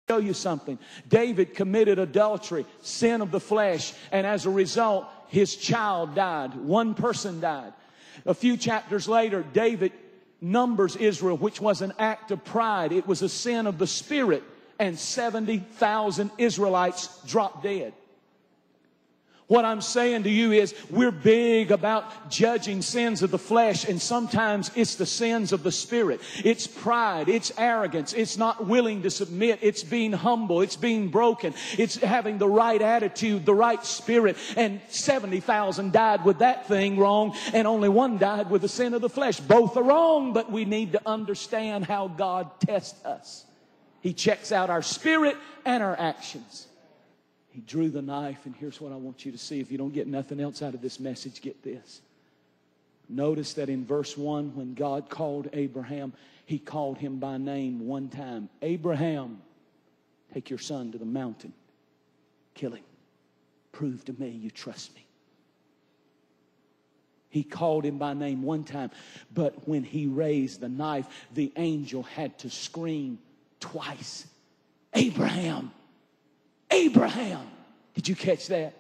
Show you something. David committed adultery, sin of the flesh, and as a result, his child died. One person died. A few chapters later, David numbers Israel, which was an act of pride. It was a sin of the spirit, and 70,000 Israelites dropped dead. What I'm saying to you is we're big about judging sins of the flesh, and sometimes it's the sins of the spirit. It's pride. It's arrogance. It's not willing to submit. It's being humble. It's being broken. It's having the right attitude, the right spirit. And 70,000 died with that thing wrong, and only one died with the sin of the flesh. Both are wrong, but we need to understand how God tests us. He checks out our spirit and our actions. He drew the knife, and here's what I want you to see. If you don't get nothing else out of this message, get this. Notice that in verse 1, when God called Abraham, He called him by name one time. Abraham, take your son to the mountain. Kill him. Prove to me you trust me. He called him by name one time. But when he raised the knife, the angel had to scream twice. Abraham. Abraham. Did you catch that?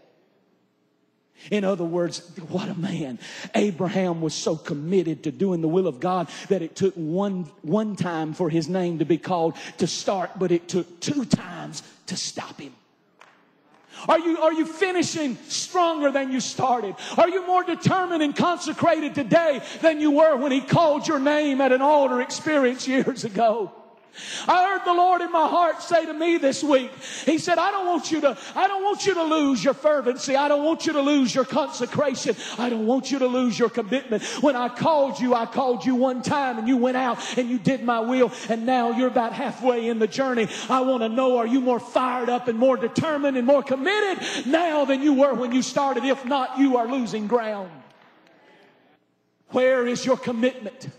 In other words, what a man. Abraham was so committed to doing the will of God that it took one time for his name to be called to start, but it took 2 times to stop him. Are you finishing stronger than you started? Are you more determined and consecrated today than you were when He called your name at an altar experience years ago? I heard the Lord in my heart say to me this week, He said, I don't want you to lose your fervency. I don't want you to lose your consecration. I don't want you to lose your commitment. When I called you one time and you went out and you did my will, and now you're about halfway in the journey. I want to know, are you more fired up and more determined and more committed now than you were when you started? If not, you are losing ground. Where is your commitment?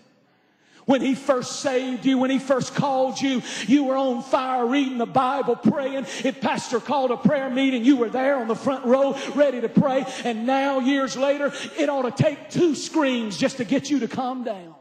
When He first saved you, when He first called you, you were on fire reading the Bible, praying. If Pastor called a prayer meeting, you were there on the front row ready to pray. And now, years later, it ought to take 2 screams just to get you to calm down.